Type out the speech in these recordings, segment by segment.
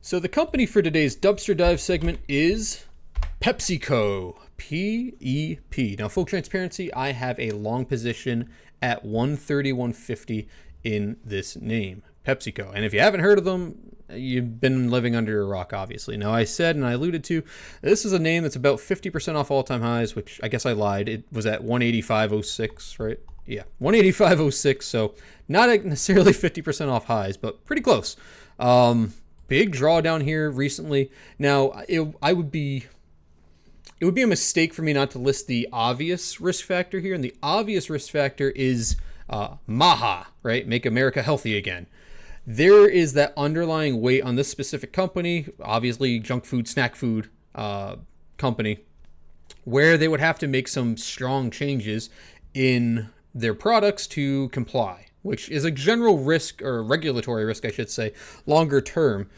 So the company for today's dumpster dive segment is PepsiCo. PEP. Now, full transparency, I have a long position at 131.50 in this name, PepsiCo. And if you haven't heard of them, you've been living under a rock, obviously. Now, I said, and I alluded to, this is a name that's about 50% off all-time highs, which I guess I lied. It was at 185.06, right? Yeah, 185.06, so not necessarily 50% off highs, but pretty close. Big drawdown here recently. Now, it would be a mistake for me not to list the obvious risk factor here, and the obvious risk factor is MAHA, right? Make America Healthy Again. There is that underlying weight on this specific company, obviously junk food, snack food company, where they would have to make some strong changes in their products to comply, which is a general risk, or regulatory risk, I should say, longer term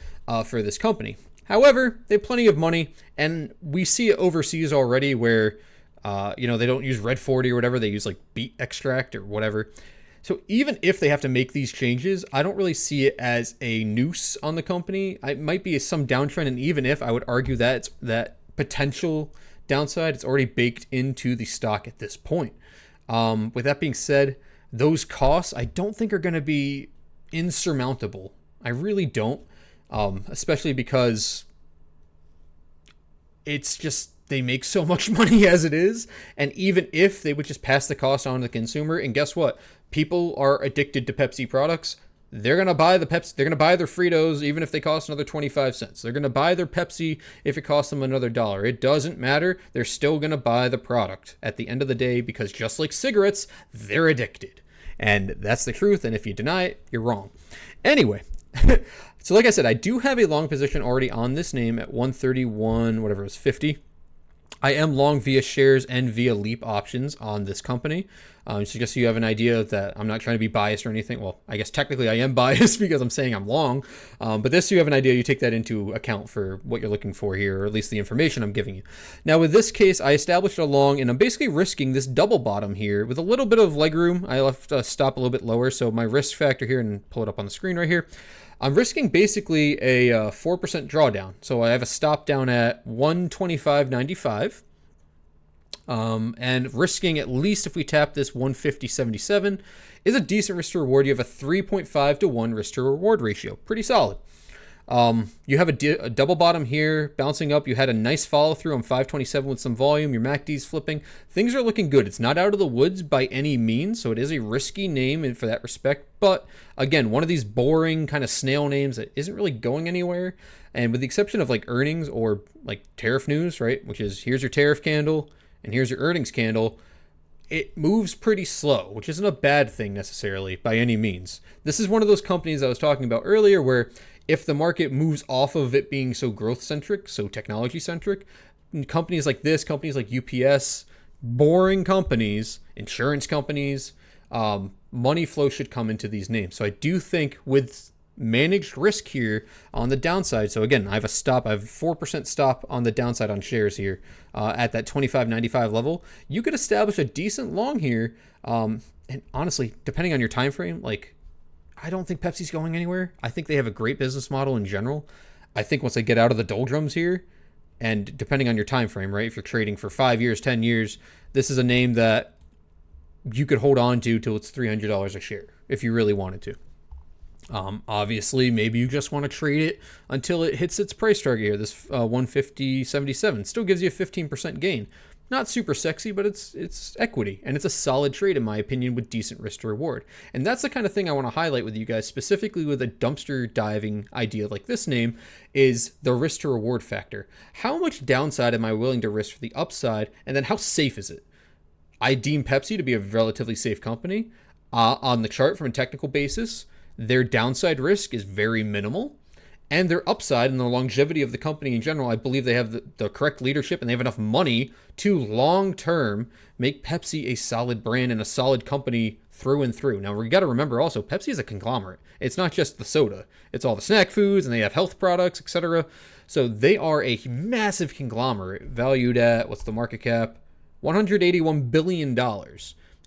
for this company. However, they have plenty of money, and we see it overseas already where, they don't use Red 40 or whatever. They use like beet extract or whatever. So even if they have to make these changes, I don't really see it as a noose on the company. It might be some downtrend, and even if, I would argue that it's that potential downside, it's already baked into the stock at this point. With that being said, those costs I don't think are going to be insurmountable. I really don't, especially because it's just they make so much money as it is. And even if they would just pass the cost on to the consumer, and guess what? People are addicted to Pepsi products. They're going to buy the Pepsi. They're going to buy their Fritos even if they cost another 25 cents. They're going to buy their Pepsi if it costs them another $1. It doesn't matter. They're still going to buy the product at the end of the day because just like cigarettes, they're addicted. And that's the truth. And if you deny it, you're wrong. Anyway, so like I said, I do have a long position already on this name at 131, whatever it was, 50. I am long via shares and via leap options on this company. So just so you have an idea that I'm not trying to be biased or anything. Well, I guess technically I am biased because I'm saying I'm long. But this, so you have an idea, you take that into account for what you're looking for here, or at least the information I'm giving you. Now, with this case, I established a long, and I'm basically risking this double bottom here with a little bit of leg room. I left a stop a little bit lower. So my risk factor here, and pull it up on the screen right here, I'm risking basically a 4% drawdown. So I have a stop down at 125.95. And risking at least, if we tap this 150.77, is a decent risk to reward. You have a 3.5 to 1 risk to reward ratio. Pretty solid. You have a double bottom here, bouncing up. You had a nice follow through on 527 with some volume. Your MACD's flipping. Things are looking good. It's not out of the woods by any means, so it is a risky name for that respect. But again, one of these boring kind of snail names that isn't really going anywhere. And with the exception of like earnings or like tariff news, right? Which is, here's your tariff candle and here's your earnings candle. It moves pretty slow, which isn't a bad thing necessarily by any means. This is one of those companies I was talking about earlier where if the market moves off of it being so growth-centric, so technology-centric, companies like this, companies like UPS, boring companies, insurance companies, money flow should come into these names. So I do think with managed risk here on the downside. So again, I have a 4% stop on the downside on shares here at that 25.95 level. You could establish a decent long here. And honestly, depending on your time frame, like I don't think Pepsi's going anywhere. I think they have a great business model in general. I think once they get out of the doldrums here, and depending on your time frame, right? If you're trading for 5 years, 10 years, this is a name that you could hold on to till it's $300 a share if you really wanted to. Obviously, maybe you just want to trade it until it hits its price target here, this 150.77. Still gives you a 15% gain. Not super sexy, but it's equity, and it's a solid trade in my opinion with decent risk to reward. And that's the kind of thing I want to highlight with you guys, specifically with a dumpster diving idea like this name, is the risk to reward factor. How much downside am I willing to risk for the upside, and then how safe is it? I deem Pepsi to be a relatively safe company. On the chart from a technical basis, their downside risk is very minimal. And their upside and the longevity of the company in general, I believe they have the correct leadership and they have enough money to long-term make Pepsi a solid brand and a solid company through and through. Now, we got to remember also, Pepsi is a conglomerate. It's not just the soda. It's all the snack foods, and they have health products, etc. So they are a massive conglomerate valued at, what's the market cap? $181 billion.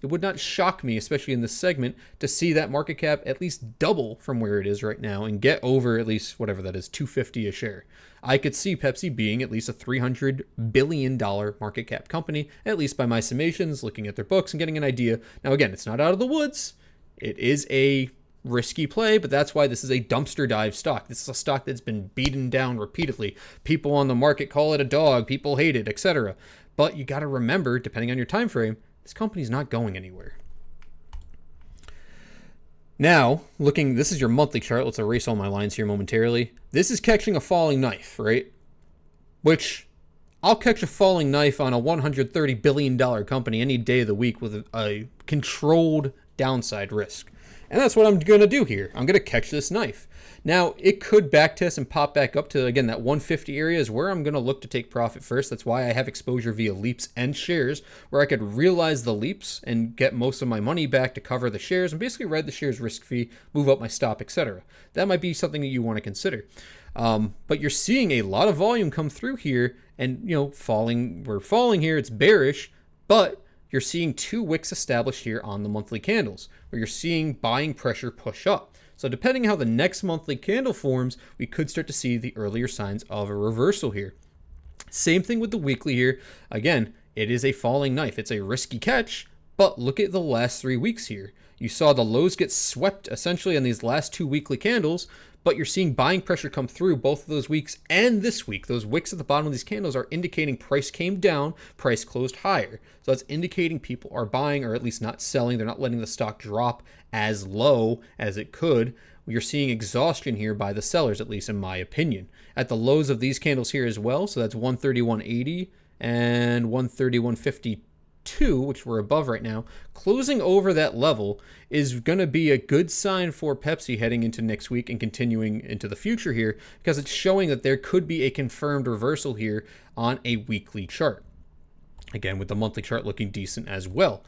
it would not shock me, especially in this segment, to see that market cap at least double from where it is right now and get over at least whatever that is, $250 a share. I could see Pepsi being at least a $300 billion market cap company, at least by my summations, looking at their books and getting an idea. Now, again, it's not out of the woods. It is a risky play, but that's why this is a dumpster dive stock. This is a stock that's been beaten down repeatedly. People on the market call it a dog, people hate it, etc. But you got to remember, depending on your time frame, this company's not going anywhere. Now, this is your monthly chart. Let's erase all my lines here momentarily. This is catching a falling knife, right? Which I'll catch a falling knife on a $130 billion company any day of the week with a controlled downside risk. And that's what I'm going to do here. I'm going to catch this knife. Now, it could backtest and pop back up to, again, that 150 area is where I'm going to look to take profit first. That's why I have exposure via leaps and shares, where I could realize the leaps and get most of my money back to cover the shares and basically ride the shares risk fee, move up my stop, etc. That might be something that you want to consider. But you're seeing a lot of volume come through here and, we're falling here. It's bearish, but you're seeing 2 wicks established here on the monthly candles, where you're seeing buying pressure push up. So depending how the next monthly candle forms, we could start to see the earlier signs of a reversal here. Same thing with the weekly here. Again, it is a falling knife. It's a risky catch, but look at the last 3 weeks here. You saw the lows get swept essentially on these last 2 weekly candles, but you're seeing buying pressure come through both of those weeks and this week. Those wicks at the bottom of these candles are indicating price came down, price closed higher. So that's indicating people are buying or at least not selling. They're not letting the stock drop as low as it could. You're seeing exhaustion here by the sellers, at least in my opinion. At the lows of these candles here as well, so that's 131.80 and 131.52, which we're above right now, closing over that level is going to be a good sign for Pepsi heading into next week and continuing into the future here, because it's showing that there could be a confirmed reversal here on a weekly chart. Again, with the monthly chart looking decent as well.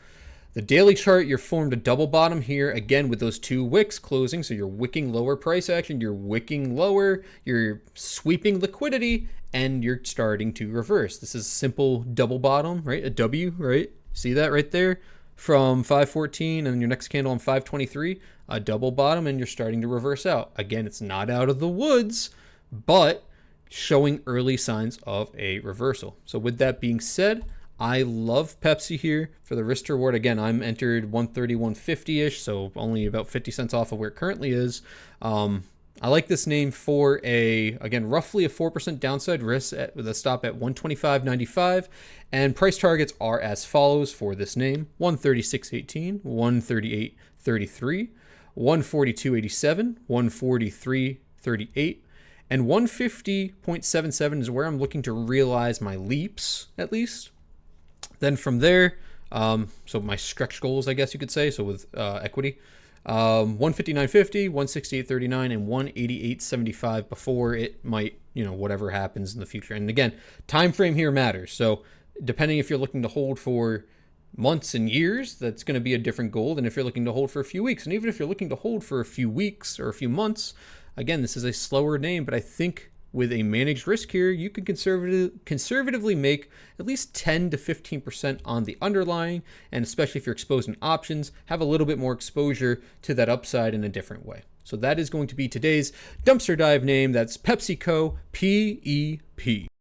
The daily chart, you're formed a double bottom here, again, with those 2 wicks closing. So you're wicking lower price action, you're wicking lower, you're sweeping liquidity, and you're starting to reverse. This is simple double bottom, right? A W, right? See that right there? From 514 and your next candle on 523, a double bottom, and you're starting to reverse out. Again, it's not out of the woods, but showing early signs of a reversal. So with that being said, I love Pepsi here for the risk to reward. Again, I'm entered 130-150-ish, so only about 50 cents off of where it currently is. I like this name for again, roughly a 4% downside risk with a stop at 125.95, and price targets are as follows for this name: 136.18, 138.33, 142.87, 143.38, and 150.77 is where I'm looking to realize my leaps, at least. Then from there, so my stretch goals, I guess you could say, so with equity, 159.50, 168.39, and 188.75 before it might, whatever happens in the future. And again, time frame here matters. So depending if you're looking to hold for months and years, that's going to be a different goal than if you're looking to hold for a few weeks. And even if you're looking to hold for a few weeks or a few months, again, this is a slower name, but I think with a managed risk here, you can conservatively make at least 10 to 15% on the underlying, and especially if you're exposed in options, have a little bit more exposure to that upside in a different way. So that is going to be today's dumpster dive name. That's PepsiCo, PEP.